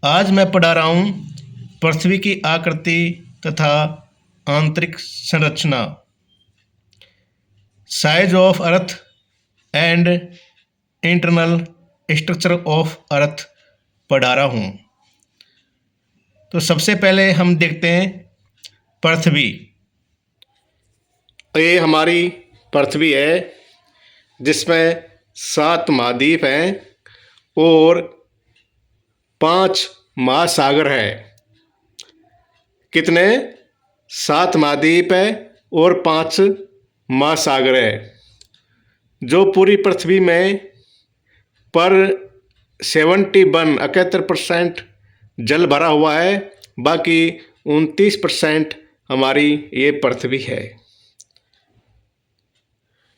आज मैं पढ़ा रहा हूँ पृथ्वी की आकृति तथा आंतरिक संरचना, size of earth and internal structure of earth पढ़ा रहा हूँ। तो सबसे पहले हम देखते हैं पृथ्वी। ये हमारी पृथ्वी है जिसमें 7 महाद्वीप हैं और 5 महासागर है। कितने? 7 महाद्वीप है और 5 महासागर है। जो पूरी पृथ्वी में पर 71% जल भरा हुआ है, बाकी 29% हमारी ये पृथ्वी है।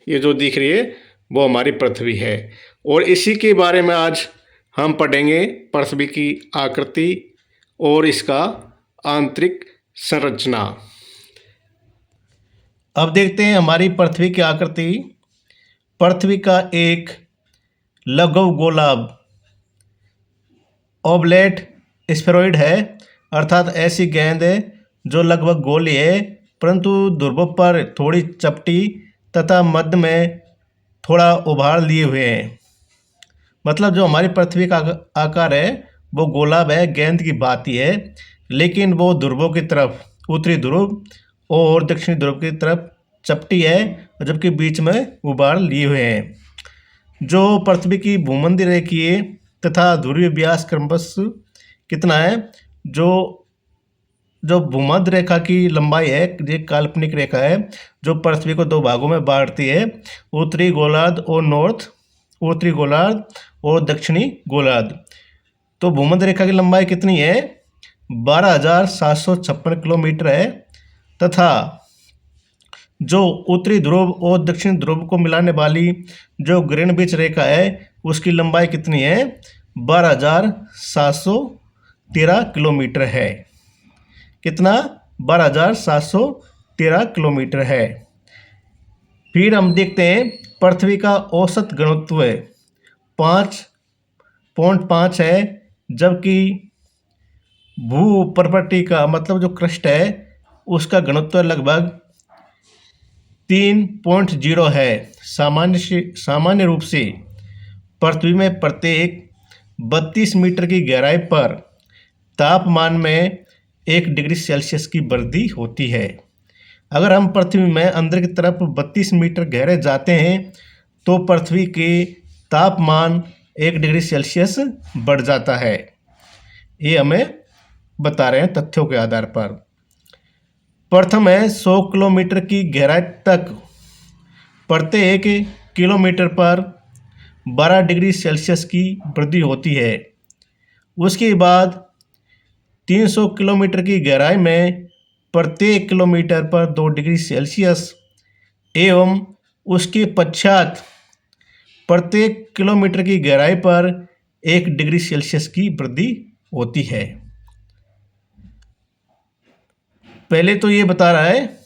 ये जो दिख रही है वो हमारी पृथ्वी है और इसी के बारे में आज हम पढ़ेंगे, पृथ्वी की आकृति और इसका आंतरिक संरचना। अब देखते हैं हमारी पृथ्वी की आकृति। पृथ्वी का एक लघु गोलाभ ओवलेट स्फेरॉइड है, अर्थात ऐसी गेंद है जो लगभग गोली है परंतु ध्रुवों पर थोड़ी चपटी तथा मध्य में थोड़ा उभार लिए हुए हैं। मतलब जो हमारी पृथ्वी का आकार है वो गोलाभ है, गेंद की भांति है, लेकिन वो ध्रुवों की तरफ, उत्तरी ध्रुव और दक्षिणी ध्रुव की तरफ चपटी है, जबकि बीच में उभार लिए हुए हैं। जो पृथ्वी की भूमध्य रेखीय तथा ध्रुवीय व्यास क्रमश कितना है? जो भूमध्य रेखा की लंबाई है, ये काल्पनिक रेखा है जो पृथ्वी को 2 भागों में बांटती है, उत्तरी गोलार्ध और उत्तरी गोलार्ध और दक्षिणी गोलार्ध। तो भूमध्य रेखा की लंबाई कितनी है? 12,756 किलोमीटर है तथा जो उत्तरी ध्रुव और दक्षिण ध्रुव को मिलाने वाली जो ग्रीनविच रेखा है उसकी लंबाई कितनी है? 12,713 किलोमीटर है। कितना? 12,713 किलोमीटर है। फिर हम देखते हैं पृथ्वी का औसत घनत्व 5.5 है, जबकि भू प्रपट्टी का मतलब जो क्रस्ट है उसका घनत्व लगभग 3.0 है। सामान्य रूप से पृथ्वी में प्रत्येक 32 मीटर की गहराई पर तापमान में 1 डिग्री सेल्सियस की वृद्धि होती है। अगर हम पृथ्वी में अंदर की तरफ 32 मीटर गहरे जाते हैं तो पृथ्वी के तापमान 1 डिग्री सेल्सियस बढ़ जाता है। ये हमें बता रहे हैं तथ्यों के आधार पर। प्रथम है 100 किलोमीटर की गहराई तक प्रत्येक किलोमीटर पर 12 डिग्री सेल्सियस की वृद्धि होती है। उसके बाद 300 किलोमीटर की गहराई में प्रत्येक किलोमीटर पर 2 डिग्री सेल्सियस एवं उसके पश्चात प्रत्येक किलोमीटर की गहराई पर 1 डिग्री सेल्सियस की वृद्धि होती है। पहले तो ये बता रहा है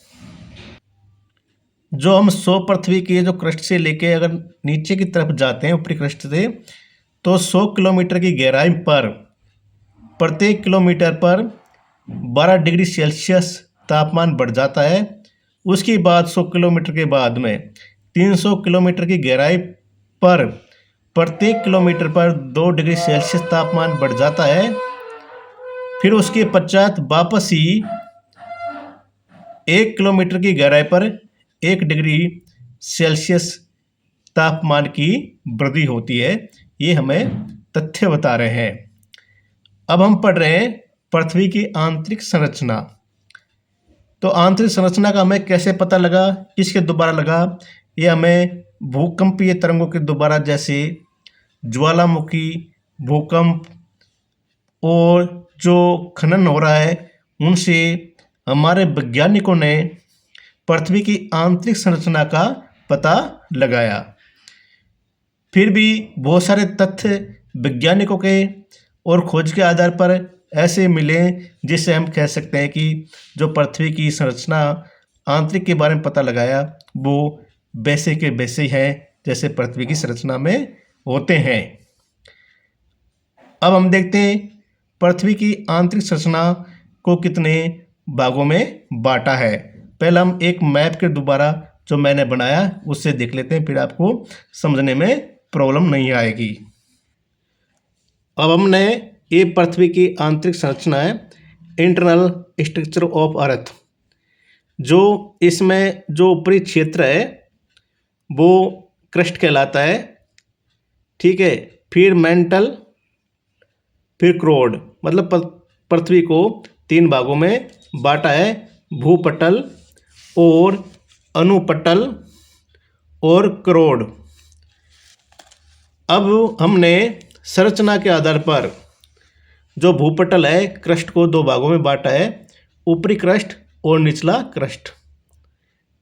जो हम 100 पृथ्वी के जो क्रस्ट से लेके अगर नीचे की तरफ जाते हैं ऊपरी क्रस्ट से, तो 100 किलोमीटर की गहराई पर प्रत्येक किलोमीटर पर 12 डिग्री सेल्सियस तापमान बढ़ जाता है। उसके बाद 100 किलोमीटर के बाद में 300 किलोमीटर की गहराई पर प्रत्येक किलोमीटर पर 2 डिग्री सेल्सियस तापमान बढ़ जाता है। फिर उसके पश्चात वापस ही 1 किलोमीटर की गहराई पर 1 डिग्री सेल्सियस तापमान की वृद्धि होती है। ये हमें तथ्य बता रहे हैं। अब हम पढ़ रहे हैं पृथ्वी की आंतरिक संरचना। तो आंतरिक संरचना का हमें कैसे पता लगा, किसके द्वारा लगा? ये हमें भूकंपीय तरंगों के द्वारा, जैसे ज्वालामुखी, भूकंप और जो खनन हो रहा है उनसे हमारे वैज्ञानिकों ने पृथ्वी की आंतरिक संरचना का पता लगाया। फिर भी बहुत सारे तथ्य वैज्ञानिकों के और खोज के आधार पर ऐसे मिले जिससे हम कह सकते हैं कि जो पृथ्वी की संरचना आंतरिक के बारे में पता लगाया वो वैसे के वैसे ही है जैसे पृथ्वी की संरचना में होते हैं। अब हम देखते हैं पृथ्वी की आंतरिक संरचना को कितने भागों में बांटा है। पहले हम एक मैप के दोबारा जो मैंने बनाया उससे देख लेते हैं, फिर आपको समझने में प्रॉब्लम नहीं आएगी। अब हमने ये पृथ्वी की आंतरिक संरचना है, इंटरनल स्ट्रक्चर ऑफ अर्थ, जो इसमें जो ऊपरी क्षेत्र है वो क्रस्ट कहलाता है, ठीक है। फिर मेंटल, फिर क्रोड, मतलब पृथ्वी को 3 भागों में बांटा है, भूपटल और अनुपटल और क्रोड। अब हमने संरचना के आधार पर जो भूपटल है क्रस्ट को 2 भागों में बांटा है, ऊपरी क्रस्ट और निचला क्रस्ट,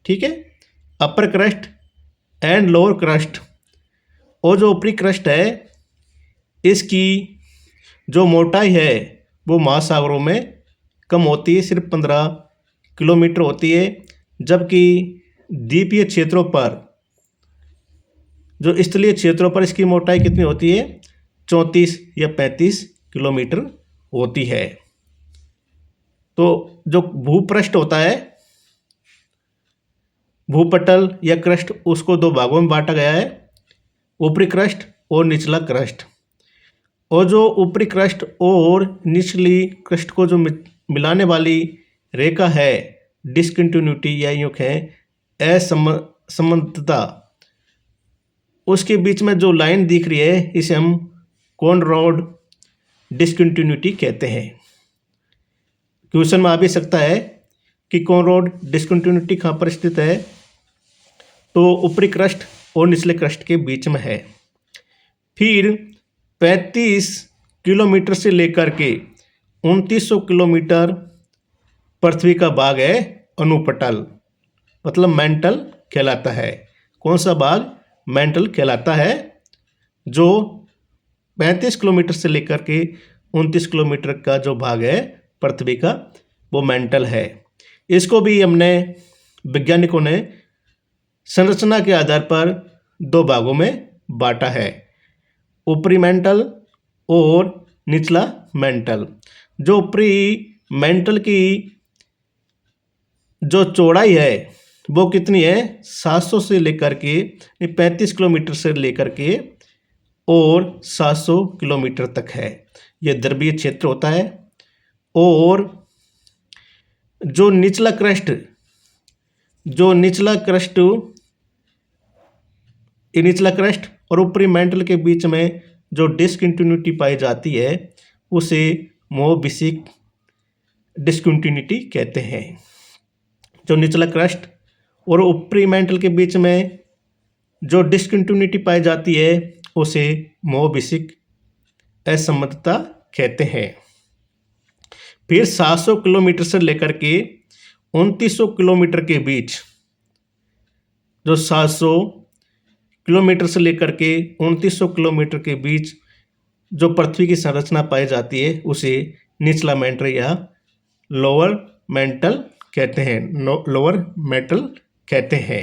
ठीक है, अपर क्रस्ट एंड लोअर क्रस्ट। और जो ऊपरी क्रस्ट है इसकी जो मोटाई है वो महासागरों में कम होती है, सिर्फ 15 किलोमीटर होती है, जबकि द्वीपीय क्षेत्रों पर, जो स्थलीय क्षेत्रों पर इसकी मोटाई कितनी होती है, 34 या 35 किलोमीटर होती है। तो जो भूपृष्ठ होता है, भूपटल या क्रस्ट, उसको 2 भागों में बांटा गया है, ऊपरी क्रस्ट और निचला क्रस्ट। और जो ऊपरी क्रस्ट और निचली क्रस्ट को जो मिलाने वाली रेखा है, डिसकंटिन्यूटी या यूँ कहें असमानता, उसके बीच में जो लाइन दिख रही है इसे हम कॉनरॉड डिसकंटिन्यूटी कहते हैं। क्वेश्चन में आ भी सकता है कि कॉनरॉड डिसकंटिन्यूटी कहाँ पर स्थित है, तो ऊपरी क्रस्ट और निचले क्रस्ट के बीच में है। फिर 35 किलोमीटर से लेकर के 2900 किलोमीटर पृथ्वी का भाग है अनुपटल, मतलब मेंटल कहलाता है। कौन सा भाग? मेंटल कहलाता है, जो 35 किलोमीटर से लेकर के 29 किलोमीटर का जो भाग है पृथ्वी का वो मेंटल है। इसको भी हमने वैज्ञानिकों ने संरचना के आधार पर 2 भागों में बांटा है, ऊपरी मेंटल और निचला मेंटल। जो ऊपरी मेंटल की जो चौड़ाई है वो कितनी है, 700 से लेकर के 35 किलोमीटर से लेकर के और 700 किलोमीटर तक है। यह ध्रुवीय क्षेत्र होता है। और जो निचला क्रस्ट और ऊपरी मेंटल के बीच में जो डिसकंटिन्यूटी पाई जाती है उसे मोबिसिक डिसकंटिन्यूटी कहते हैं। जो निचला क्रस्ट और ऊपरी मेंटल के बीच में जो डिसकंटिन्यूटी पाई जाती है उसे मोबिसिक असमानता कहते हैं। फिर 700 किलोमीटर से लेकर के 2900 किलोमीटर के बीच, जो 700 किलोमीटर से लेकर के 2900 किलोमीटर के बीच जो पृथ्वी की संरचना पाई जाती है उसे निचला मेंटल या लोअर मेंटल कहते हैं।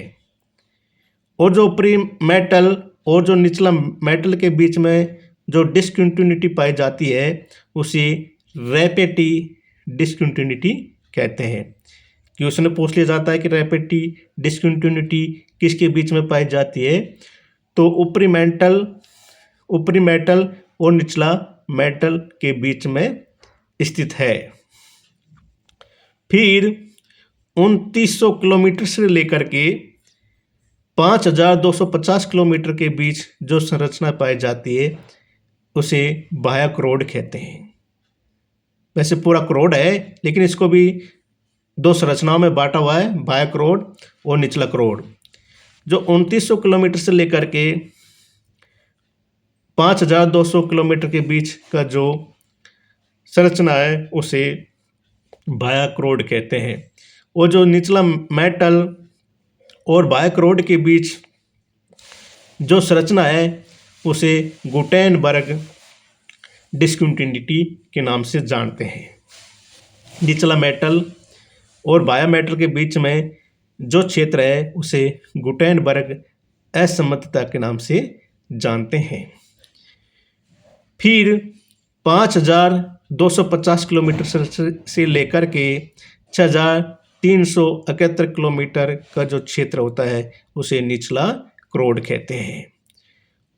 और जो ऊपरी मेटल और जो निचला मेटल के बीच में जो डिसकंटिन्यूटी पाई जाती है उसे रैपिड डिसकंटिन्यूटी कहते हैं। क्वेश्चन में पूछ लिया जाता है कि रैपिड डिसकंटिन्यूटी किसके बीच में पाई जाती है, तो ऊपरी मेटल और निचला मेटल के बीच में स्थित है। फिर 2900 किलोमीटर से लेकर के 5250 किलोमीटर के बीच जो संरचना पाई जाती है उसे बाह्य क्रोड कहते हैं। वैसे पूरा क्रोड है, लेकिन इसको भी 2 संरचनाओं में बांटा हुआ है, बाह्य क्रोड और निचला क्रोड। जो 2900 किलोमीटर से लेकर के 5200 किलोमीटर के बीच का जो संरचना है उसे बाह्य क्रोड कहते हैं। और जो निचला मेटल और बाह्य क्रोड के बीच जो संरचना है उसे गुटेनबर्ग डिसकंटिन्यूटी के नाम से जानते हैं। निचला मेटल और बाह्य मेटल के बीच में जो क्षेत्र है उसे गुटेनबर्ग असमानता के नाम से जानते हैं। फिर 5000 250 किलोमीटर से लेकर के 6,371 किलोमीटर का जो क्षेत्र होता है उसे निचला क्रोड कहते हैं।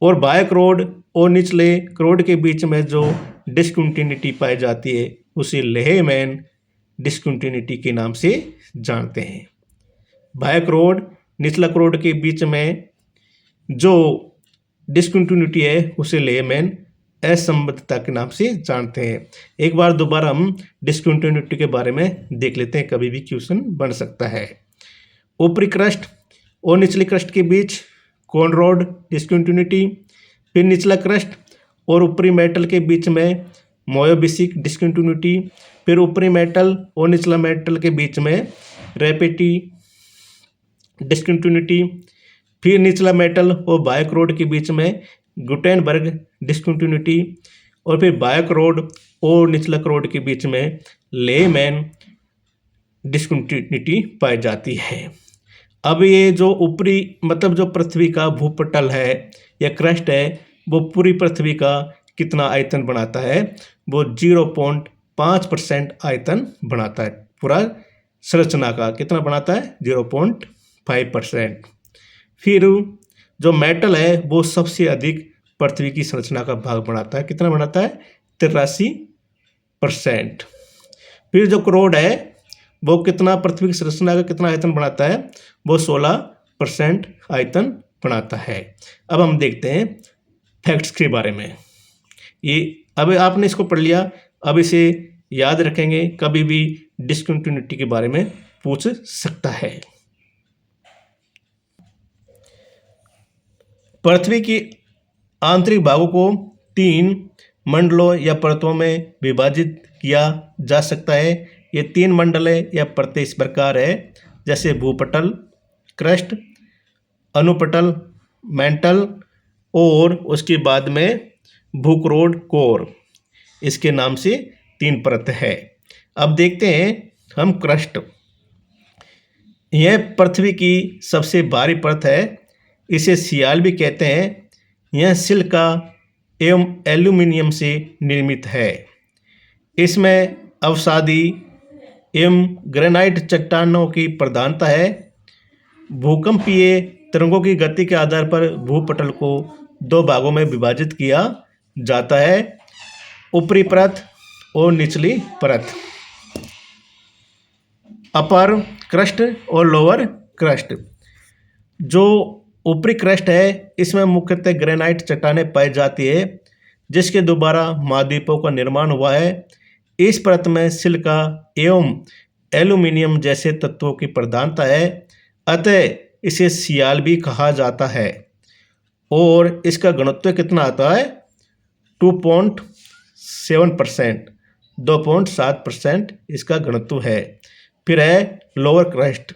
और बाह्य क्रोड और निचले क्रोड के बीच में जो डिस्कंटिन्यूटी पाई जाती है उसे लेहमैन डिस्कंटिन्यूटी के नाम से जानते हैं। बाह्य क्रोड निचला क्रोड के बीच में जो डिस्कंटिन्यूटी है उसे लेहमैन असंबद्धता के नाम से जानते हैं। एक बार दोबारा हम डिस्कंटिन्यूटी के बारे में देख लेते हैं, कभी भी क्वेश्चन बन सकता है। ऊपरी क्रस्ट और निचली क्रस्ट के बीच कॉनरॉड डिस्कंटिन्यूटी, फिर निचला क्रस्ट और ऊपरी मेटल के बीच में मोयोबिसिक डिस्कंटिन्यूटी, फिर ऊपरी मेटल और निचला मेटल के बीच में रैपिटी डिस्कंटिन्यूटी, फिर निचला मेटल और बाह्य क्रोड के बीच में गुटेनबर्ग डिस्कंटिन्यूटी, और फिर बाह्य क्रोड और निचला क्रोड के बीच में लेहमैन डिस्कंटिन्यूटी पाई जाती है। अब ये जो ऊपरी मतलब जो पृथ्वी का भूपटल है या क्रस्ट है वो पूरी पृथ्वी का कितना आयतन बनाता है, वो 0.5% आयतन बनाता है। पूरा संरचना का कितना बनाता है, 0.5%। फिर जो मेटल है वो सबसे अधिक पृथ्वी की संरचना का भाग बनाता है, कितना बनाता है, 83%। फिर जो क्रोड है वो कितना पृथ्वी की संरचना का कितना आयतन बनाता है, वो 16% आयतन बनाता है। अब हम देखते हैं फैक्ट्स के बारे में। ये अब आपने इसको पढ़ लिया, अब इसे याद रखेंगे, कभी भी डिस्कंटिन्यूटी के बारे में पूछ सकता है। पृथ्वी की आंतरिक भागों को 3 मंडलों या परतों में विभाजित किया जा सकता है। ये 3 मंडल है या परतें इस प्रकार है, जैसे भूपटल, क्रस्ट, अनुपटल, मेंटल, और उसके बाद में भूक्रोड कोर, इसके नाम से 3 परत है। अब देखते हैं हम क्रस्ट। यह पृथ्वी की सबसे भारी परत है, इसे सियाल भी कहते हैं। यह सिलिका एवं एल्यूमिनियम से निर्मित है। इसमें अवसादी एवं ग्रेनाइट चट्टानों की प्रधानता है। भूकंपीय तरंगों की गति के आधार पर भूपटल को 2 भागों में विभाजित किया जाता है, ऊपरी परत और निचली परत, अपर क्रस्ट और लोअर क्रस्ट। जो ऊपरी क्रस्ट है इसमें मुख्यतः ग्रेनाइट चट्टानें पाई जाती है, जिसके द्वारा महाद्वीपों का निर्माण हुआ है। इस परत में सिलिका एवं एल्यूमिनियम जैसे तत्वों की प्रधानता है, अतः इसे सियाल भी कहा जाता है। और इसका घनत्व कितना आता है, 2.7%, 2.7% इसका घनत्व है। फिर है लोअर क्रस्ट।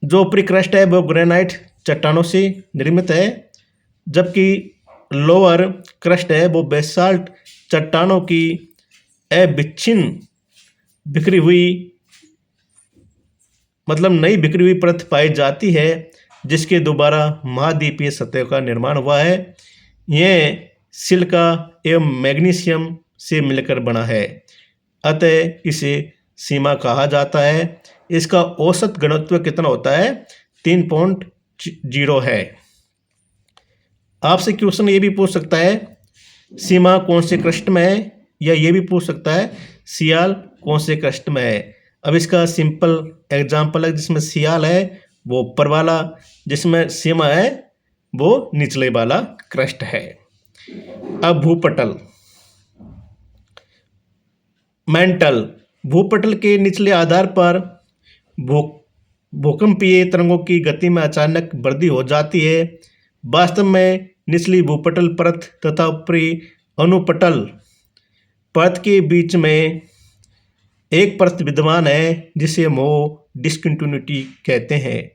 जो ऊपरी क्रस्ट है वो ग्रेनाइट चट्टानों से निर्मित है, जबकि लोअर क्रस्ट है वो बेसाल्ट चट्टानों की अविच्छिन्न बिखरी हुई मतलब नई बिखरी हुई परत पाई जाती है, जिसके द्वारा महाद्वीपीय सतह का निर्माण हुआ है। यह सिलिका एवं मैग्नीशियम से मिलकर बना है, अतः इसे सीमा कहा जाता है। इसका औसत घनत्व कितना होता है, 3.0 है। आपसे क्वेश्चन ये भी पूछ सकता है सीमा कौन से क्रस्ट में है, या ये भी पूछ सकता है सियाल कौन से क्रस्ट में है। अब इसका सिंपल एग्जांपल है, जिसमें सियाल है वो ऊपर वाला, जिसमें सीमा है वो निचले वाला क्रस्ट है। अब भूपटल, मेंटल। भूपटल के निचले आधार पर भूकंपीय तरंगों की गति में अचानक वृद्धि हो जाती है। वास्तव में निचली भूपटल परत तथा ऊपरी अनुपटल परत के बीच में एक परत विद्यमान है, जिसे हम डिस्कंटिन्यूटी कहते हैं।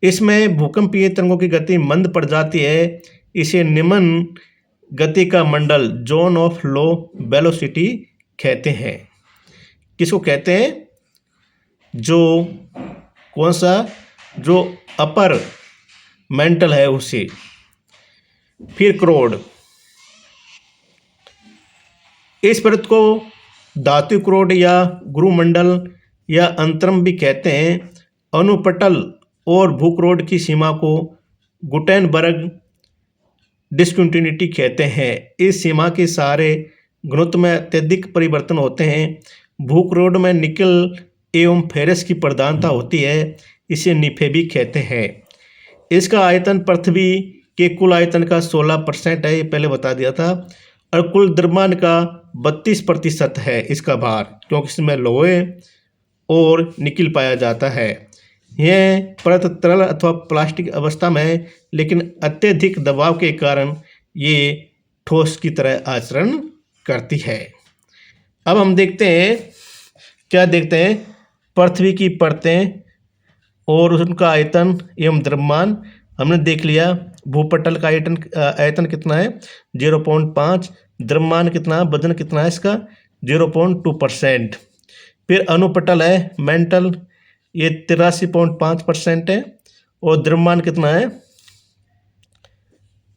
इसमें भूकंपीय तरंगों की गति मंद पड़ जाती है। इसे निम्न गति का मंडल, जोन ऑफ लो वेलोसिटी कहते हैं। किसको कहते हैं, जो कौन सा, जो अपर मेंटल है उसे। फिर क्रोड। इस परत को धातु क्रोड या गुरुमंडल या अंतरम भी कहते हैं। अनुपटल और भूक्रोड की सीमा को गुटेनबर्ग डिस्कंटिन्यूटी कहते हैं। इस सीमा के सारे घनत्व में अत्यधिक परिवर्तन होते हैं। भूक्रोड में निकल एवं फेरस की प्रधानता होती है, इसे निफे भी कहते हैं। इसका आयतन पृथ्वी के कुल आयतन का 16% है, ये पहले बता दिया था। और कुल द्रव्यमान का 32% है इसका भार, क्योंकि इसमें लोहे और निकिल पाया जाता है। यह परत तरल अथवा प्लास्टिक अवस्था में है, लेकिन अत्यधिक दबाव के कारण ये ठोस की तरह आचरण करती है। अब हम देखते हैं, क्या देखते हैं, पृथ्वी की परतें और उनका आयतन एवं द्रव्यमान हमने देख लिया। भूपटल का आयतन कितना है 0.5, द्रव्यमान कितना, वजन कितना है इसका 0.2%। फिर अनुपटल है मेंटल, ये 83.5% है और द्रव्यमान कितना है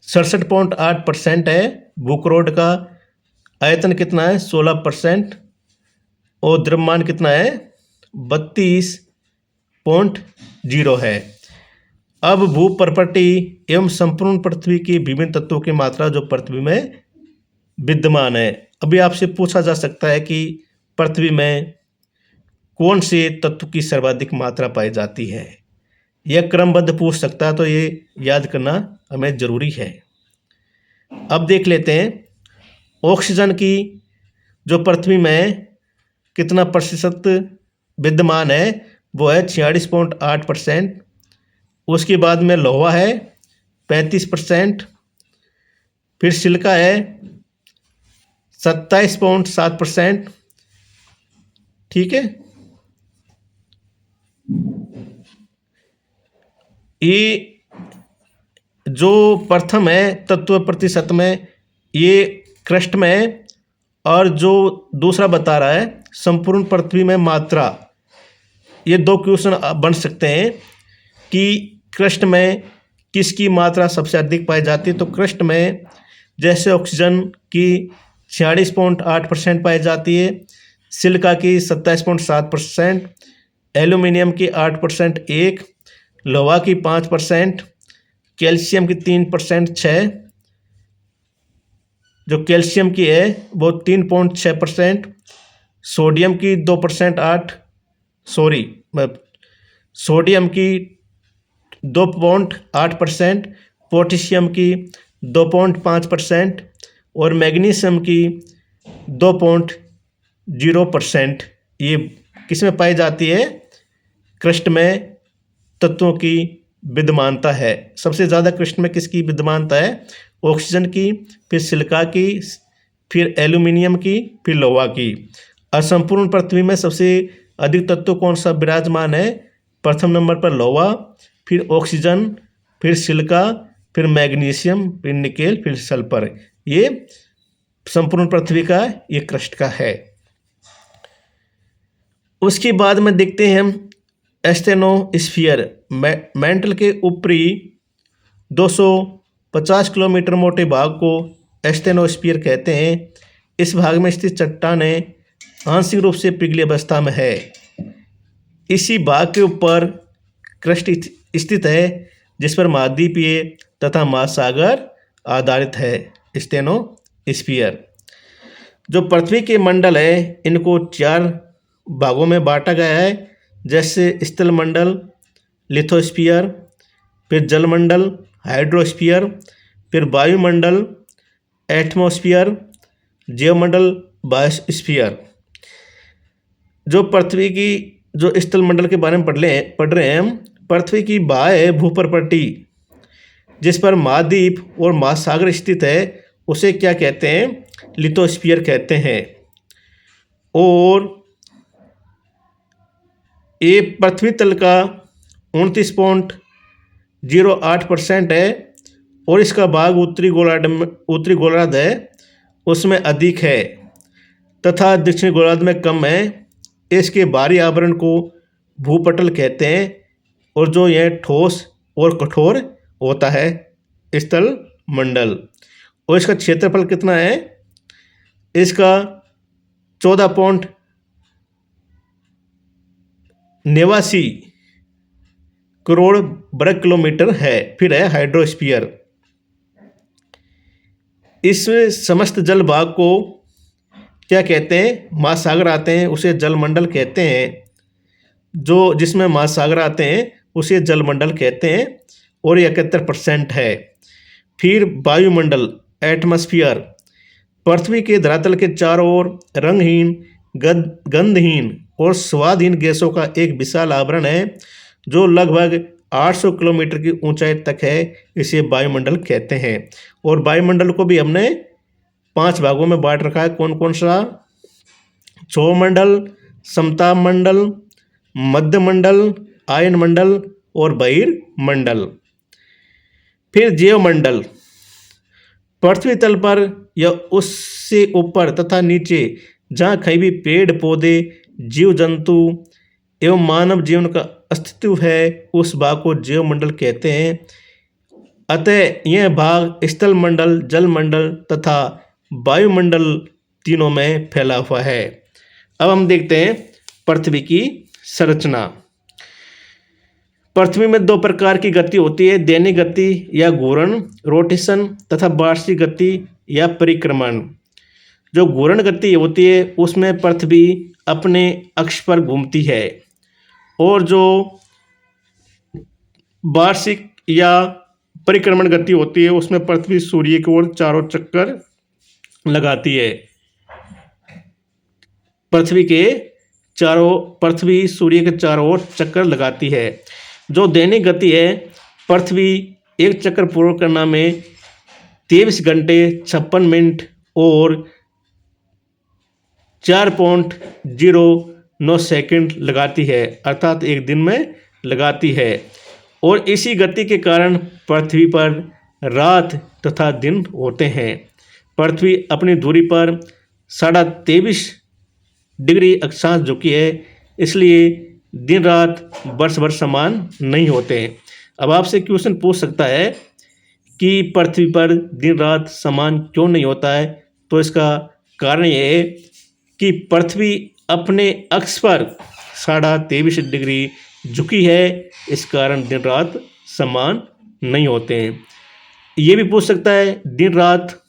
67.8% है। भूक्रोड का आयतन कितना है 16% और द्रव्यमान कितना है 32.0 है। अब भू प्रॉपर्टी एवं संपूर्ण पृथ्वी की विभिन्न तत्वों की मात्रा जो पृथ्वी में विद्यमान है। अभी आपसे पूछा जा सकता है कि पृथ्वी में कौन से तत्व की सर्वाधिक मात्रा पाई जाती है, यह क्रमबद्ध पूछ सकता है, तो ये याद करना हमें जरूरी है। अब देख लेते हैं ऑक्सीजन की जो पृथ्वी में कितना प्रतिशत विद्यमान है, वो है 46.8%। उसके बाद में लोहा है 35%, फिर सिलिका है 27.7%। ठीक है, ये जो प्रथम है तत्व प्रतिशत में, ये क्रस्ट में है। और जो दूसरा बता रहा है संपूर्ण पृथ्वी में मात्रा, ये दो क्वेश्चन बन सकते हैं कि क्रस्ट में किसकी मात्रा सबसे अधिक पाई जाती है। तो क्रस्ट में जैसे ऑक्सीजन की 46.8% पाई जाती है, सिलिका की 27.7%, एल्यूमिनियम की 8% एक, लोहा की 5%, कैल्शियम की 3% 6, जो कैल्शियम की है वो 3.6%, सोडियम की 2% 8, सोडियम की 2.8%, पोटेशियम की 2.5% और मैग्नीशियम की 2.0%। ये किसमें पाई जाती है, क्रस्ट में तत्वों की विद्यमानता है। सबसे ज़्यादा क्रस्ट में किसकी विद्यमानता है, ऑक्सीजन की, फिर सिलिका की, फिर एल्यूमिनियम की, फिर लोहा की। असंपूर्ण पृथ्वी में सबसे अधिक तत्व कौन सा विराजमान है, प्रथम नंबर पर लोहा, फिर ऑक्सीजन, फिर सिलिका, फिर मैग्नीशियम, फिर निकेल, फिर सल्फर। ये संपूर्ण पृथ्वी का ये क्रस्ट का है। उसके बाद में देखते हैं हम एस्टेनोस्फीयर। मेंटल के ऊपरी 250 किलोमीटर मोटे भाग को एस्टेनोस्फीयर कहते हैं। इस भाग में स्थित चट्टानें आंशिक रूप से पिघली अवस्था में है। इसी भाग के ऊपर क्रस्ट स्थित है, जिस पर महाद्वीपीय तथा महासागर आधारित है। एस्टेनोस्फीयर जो पृथ्वी के मंडल है, इनको 4 भागों में बांटा गया है, जैसे स्थल मंडल लिथोस्फीयर, फिर जलमंडल हाइड्रोस्फीयर, फिर वायुमंडल एटमॉस्फेयर, जीवमंडल बायोस्फीयर। जो पृथ्वी की जो स्थल मंडल के बारे में पढ़ रहे हैं हम, पृथ्वी की बाह्य भूप्रपट्टी जिस पर महाद्वीप और महासागर स्थित है, उसे क्या कहते हैं, लिथोस्फीयर कहते हैं। और ये पृथ्वी तल का 29.08% है और इसका भाग उत्तरी गोलार्ध है, उसमें अधिक है तथा दक्षिणी गोलार्ध में कम है। इसके बाहरी आवरण को भूपटल कहते हैं और जो यह ठोस और कठोर होता है स्थल मंडल। और इसका क्षेत्रफल कितना है इसका 14.89 करोड़ वर्ग किलोमीटर है। फिर है हाइड्रोस्फीयर। इसमें समस्त जल भाग को क्या कहते हैं? महासागर आते हैं, उसे जलमंडल कहते हैं। जो जिसमें महासागर आते हैं उसे जलमंडल कहते हैं और 71% है। फिर वायुमंडल, एटमॉस्फेयर, पृथ्वी के धरातल के चारों ओर रंगहीन, गंधहीन और स्वादहीन गैसों का एक विशाल आवरण है जो लगभग 800 किलोमीटर की ऊंचाई तक है। इसे वायुमंडल कहते हैं। और वायुमंडल को भी हमने 5 भागों में बांट रखा है। कौन कौन सा? क्षोभमंडल, समताप मंडल, मध्यमंडल, आयनमंडल और बहिर्मंडल। फिर जैवमंडल, पृथ्वी तल पर या उससे ऊपर तथा नीचे जहाँ कहीं भी पेड़ पौधे, जीव जंतु एवं मानव जीवन का अस्तित्व है उस भाग को जैवमंडल कहते हैं। अतः यह भाग स्थल मंडल, जलमंडल तथा वायुमंडल तीनों में फैला हुआ है। अब हम देखते हैं पृथ्वी की संरचना। पृथ्वी में 2 प्रकार की गति होती है, दैनिक गति या घूर्ण, रोटेशन, तथा वार्षिक गति या परिक्रमण। जो घूर्ण गति होती है उसमें पृथ्वी अपने अक्ष पर घूमती है और जो वार्षिक या परिक्रमण गति होती है उसमें पृथ्वी सूर्य की ओर चारों चक्कर लगाती है। पृथ्वी सूर्य के चारों ओर चक्कर लगाती है। जो दैनिक गति है, पृथ्वी एक चक्कर पूर्ण करने में 23 घंटे 56 मिनट और 4.09 सेकंड लगाती है, अर्थात एक दिन में लगाती है। और इसी गति के कारण पृथ्वी पर रात तथा दिन होते हैं। पृथ्वी अपनी दूरी पर 23.5 डिग्री अक्षांश झुकी है, इसलिए दिन रात वर्ष भर समान नहीं होते। अब आपसे क्वेश्चन पूछ सकता है कि पृथ्वी पर दिन रात समान क्यों नहीं होता है? तो इसका कारण यह है कि पृथ्वी अपने अक्ष पर 23.5 डिग्री झुकी है, इस कारण दिन रात समान नहीं होते हैं। ये भी पूछ सकता है दिन रात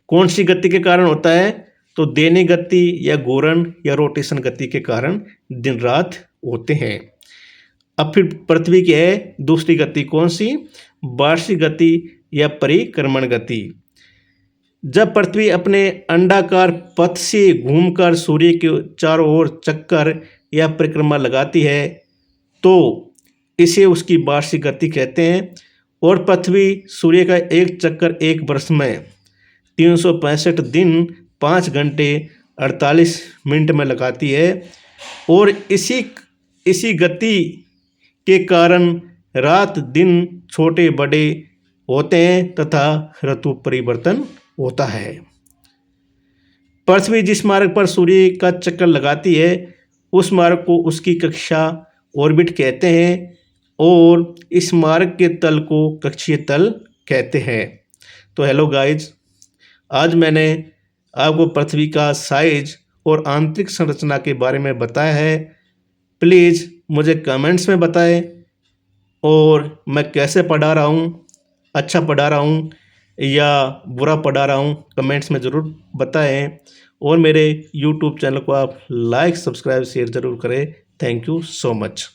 कौन सी गति के कारण होता है? तो दैनिक गति या घूर्ण या रोटेशन गति के कारण दिन रात होते हैं। अब फिर पृथ्वी की है दूसरी गति, कौन सी? वार्षिक गति या परिक्रमण गति। जब पृथ्वी अपने अंडाकार पथ से घूमकर सूर्य के चारों ओर चक्कर या परिक्रमा लगाती है तो इसे उसकी वार्षिक गति कहते हैं। और पृथ्वी सूर्य का एक चक्कर एक वर्ष में 365 दिन 5 घंटे 48 मिनट में लगाती है। और इसी गति के कारण रात दिन छोटे बड़े होते हैं तथा ऋतु परिवर्तन होता है। पृथ्वी जिस मार्ग पर सूर्य का चक्कर लगाती है उस मार्ग को उसकी कक्षा ऑर्बिट कहते हैं और इस मार्ग के तल को कक्षीय तल कहते हैं। तो हेलो गाइज, आज मैंने आपको पृथ्वी का साइज और आंतरिक संरचना के बारे में बताया है। प्लीज़ मुझे कमेंट्स में बताएं और मैं कैसे पढ़ा रहा हूँ, अच्छा पढ़ा रहा हूँ या बुरा पढ़ा रहा हूँ, कमेंट्स में ज़रूर बताएं। और मेरे YouTube चैनल को आप लाइक, सब्सक्राइब, शेयर ज़रूर करें। Thank you so much.